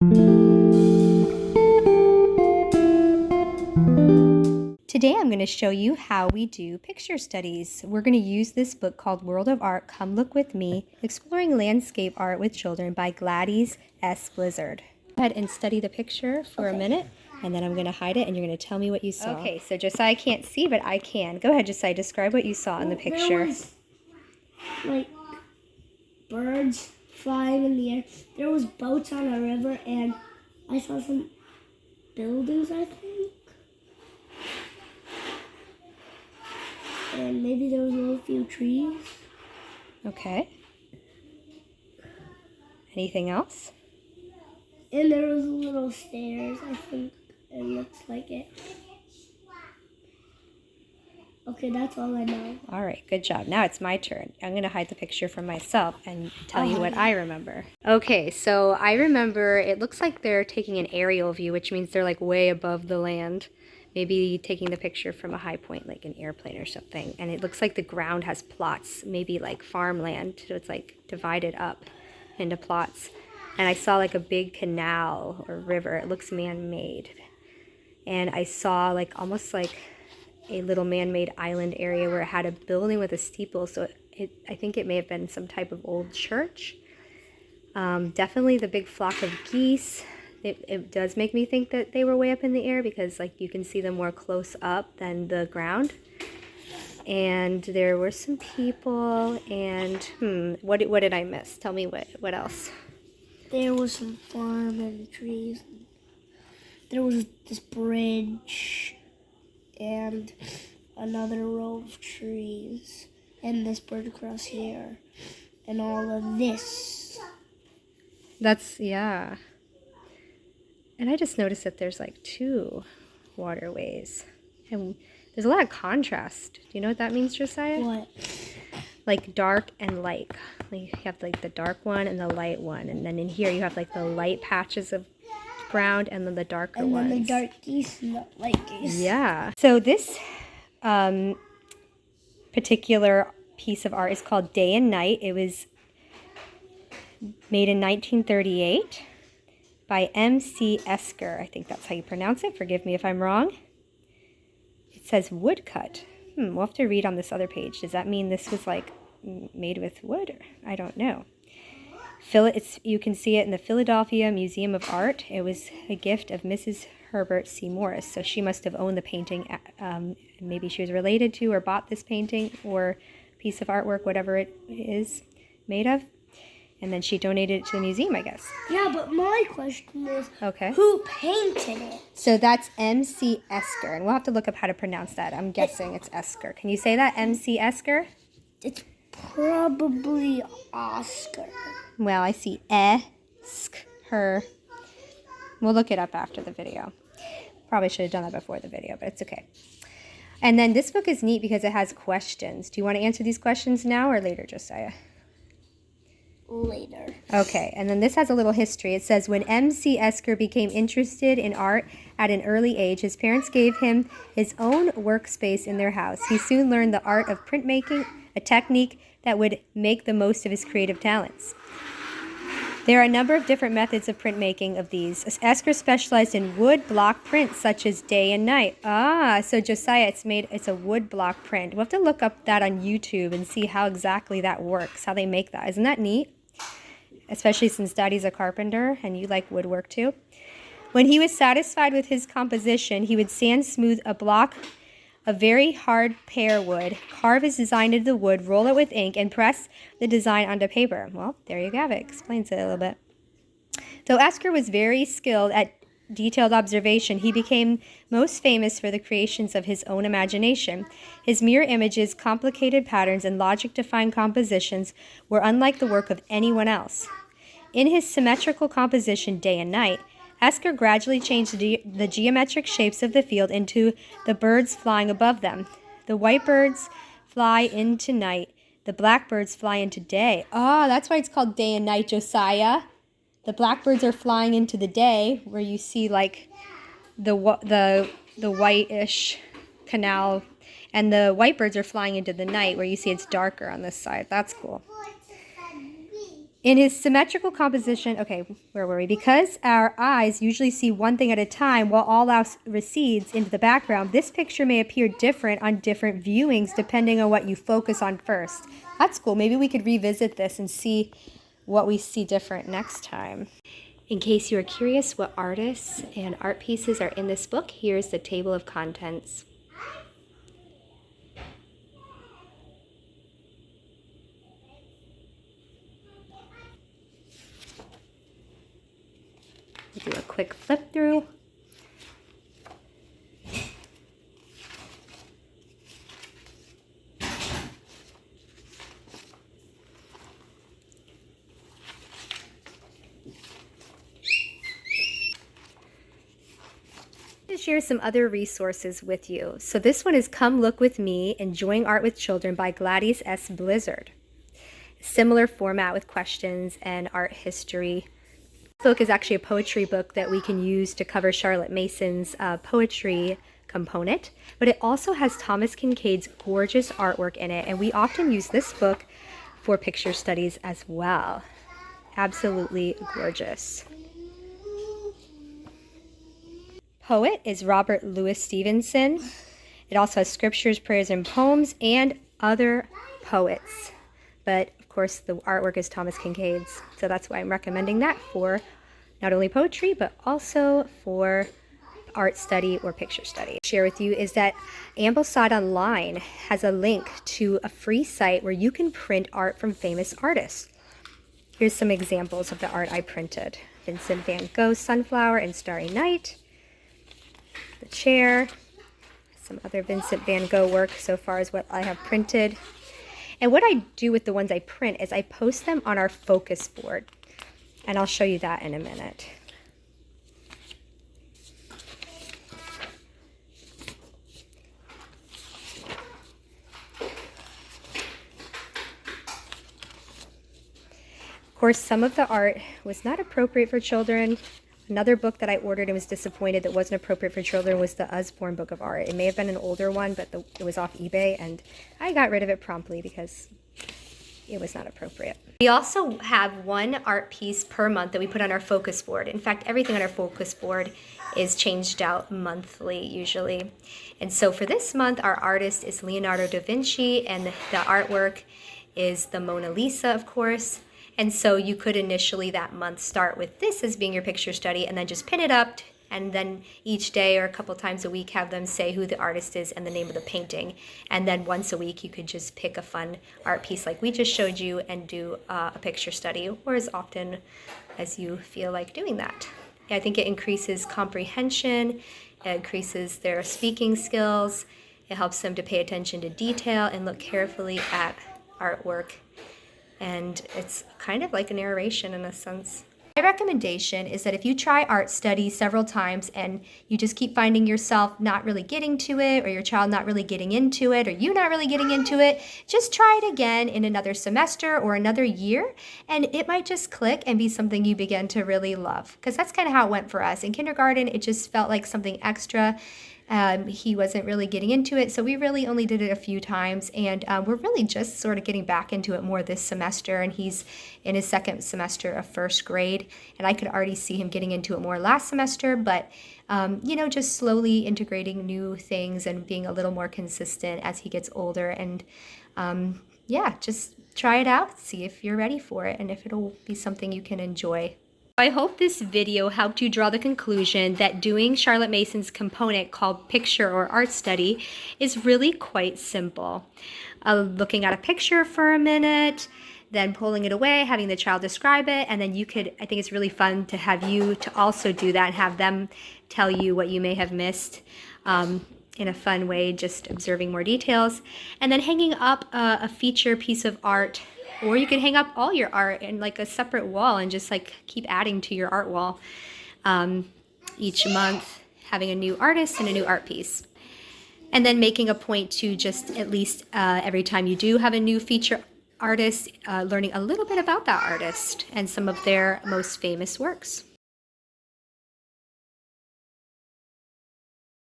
Today I'm going to show you how we do picture studies. We're going to use this book called World of Art, Come Look With Me, Exploring Landscape Art with Children by Gladys S. Blizzard. Go ahead and study the picture for a minute, and then I'm going to hide it and you're going to tell me what you saw. Okay, so Josiah can't see, but I can. Go ahead, Josiah, describe what you saw in the picture. There was, like, birds flying in the air. There was boats on a river, and I saw some buildings, I think. And maybe there was a few trees. Okay. Anything else? And there was little stairs, I think. It looks like it. Okay, that's all I know. All right, good job. Now it's my turn. I'm going to hide the picture from myself and tell you what I remember. Okay, so I remember it looks like they're taking an aerial view, which means they're like way above the land. Maybe taking the picture from a high point, like an airplane or something. And it looks like the ground has plots, maybe like farmland. So it's like divided up into plots. And I saw like a big canal or river. It looks man-made. And I saw like almost like a little man-made island area where it had a building with a steeple. So I think it may have been some type of old church. Definitely the big flock of geese. It does make me think that they were way up in the air because like you can see them more close up than the ground. And there were some people and what did I miss? Tell me what else. There was some farm and trees. There was this bridge and another row of trees and this bird across here and all of this. Yeah. And I just noticed that there's like two waterways. And there's a lot of contrast. Do you know what that means, Josiah? What? Like dark and light. Like you have like the dark one and the light one. And then in here you have like the light patches of ground and then the darker ones. And then the dark geese and the light geese. Yeah. So this particular piece of art is called Day and Night. It was made in 1938. By M.C. Esker. I think that's how you pronounce it. Forgive me if I'm wrong. It says woodcut. We'll have to read on this other page. Does that mean this was like made with wood? I don't know. You can see it in the Philadelphia Museum of Art. It was a gift of Mrs. Herbert C. Morris. So she must have owned the painting. Maybe she was related to or bought this painting or piece of artwork, whatever it is made of. And then she donated it to the museum, I guess. Yeah, but my question is, okay, who painted it? So that's M.C. Esker, and we'll have to look up how to pronounce that. I'm guessing it's Esker. Can you say that, M.C. Esker? It's probably Oscar. Well, I see Esker. We'll look it up after the video. Probably should have done that before the video, but it's okay. And then this book is neat because it has questions. Do you want to answer these questions now or later, Josiah? Later. Okay, and then this has a little history. It says, when M.C. Esker became interested in art at an early age, his parents gave him his own workspace in their house. He soon learned the art of printmaking, a technique that would make the most of his creative talents. There are a number of different methods of printmaking of these. Esker specialized in wood block prints such as Day and Night. So Josiah, it's a wood block print. We'll have to look up that on YouTube and see how exactly that works, how they make that. Isn't that neat? Especially since Daddy's a carpenter and you like woodwork too. When he was satisfied with his composition, he would sand smooth a block of very hard pear wood, carve his design into the wood, roll it with ink, and press the design onto paper. Well, there you have it. Explains it a little bit. Though Esker was very skilled at detailed observation, he became most famous for the creations of his own imagination. His mirror images, complicated patterns, and logic-defined compositions were unlike the work of anyone else. In his symmetrical composition, Day and Night, Esker gradually changed the geometric shapes of the field into the birds flying above them. The white birds fly into night. The black birds fly into day. That's why it's called Day and Night, Josiah. The blackbirds are flying into the day, where you see like the whitish canal, and the white birds are flying into the night, where you see it's darker on this side. That's cool. In his symmetrical composition, okay, where were we? Because our eyes usually see one thing at a time while all else recedes into the background, this picture may appear different on different viewings depending on what you focus on first. That's cool. Maybe we could revisit this and see what we see different next time. In case you are curious what artists and art pieces are in this book, here's the table of contents. We'll do a quick flip through. To share some other resources with you. So this one is Come Look With Me, Enjoying Art with Children by Gladys S. Blizzard. Similar format with questions and art history. This book is actually a poetry book that we can use to cover Charlotte Mason's poetry component, but it also has Thomas Kincaid's gorgeous artwork in it, and we often use this book for picture studies as well. Absolutely gorgeous. Poet is Robert Louis Stevenson. It also has scriptures, prayers, and poems, and other poets. But of course, the artwork is Thomas Kincaid's, so that's why I'm recommending that for not only poetry, but also for art study or picture study. Share with you is that Ambleside Online has a link to a free site where you can print art from famous artists. Here's some examples of the art I printed. Vincent van Gogh's Sunflower and Starry Night. The chair, some other Vincent van Gogh work so far is what I have printed. And what I do with the ones I print is I post them on our focus board, and I'll show you that in a minute. Of course, some of the art was not appropriate for children. Another book that I ordered and was disappointed that wasn't appropriate for children was the Usborne Book of Art. It may have been an older one, but it was off eBay, and I got rid of it promptly because it was not appropriate. We also have one art piece per month that we put on our focus board. In fact, everything on our focus board is changed out monthly usually. And so for this month, our artist is Leonardo da Vinci, and the artwork is the Mona Lisa, of course. And so you could initially that month start with this as being your picture study and then just pin it up, and then each day or a couple times a week have them say who the artist is and the name of the painting. And then once a week you could just pick a fun art piece like we just showed you and do a picture study, or as often as you feel like doing that. I think it increases comprehension, it increases their speaking skills, it helps them to pay attention to detail and look carefully at artwork. And it's kind of like a narration in a sense. My recommendation is that if you try art study several times and you just keep finding yourself not really getting to it, or your child not really getting into it, or you not really getting into it, just try it again in another semester or another year, and it might just click and be something you begin to really love. Because that's kind of how it went for us. In kindergarten, it just felt like something extra. He wasn't really getting into it, so we really only did it a few times, and we're really just sort of getting back into it more this semester, and he's in his second semester of first grade, and I could already see him getting into it more last semester, but you know, just slowly integrating new things and being a little more consistent as he gets older. And yeah, just try it out, see if you're ready for it, and if it'll be something you can enjoy. I hope this video helped you draw the conclusion that doing Charlotte Mason's component called picture or art study is really quite simple. Looking at a picture for a minute, then pulling it away, having the child describe it, and then you could, I think it's really fun to have you to also do that and have them tell you what you may have missed in a fun way, just observing more details. And then hanging up a feature piece of art, or you could hang up all your art in like a separate wall and just like keep adding to your art wall each month, having a new artist and a new art piece. And then making a point to just at least every time you do have a new feature artist, learning a little bit about that artist and some of their most famous works.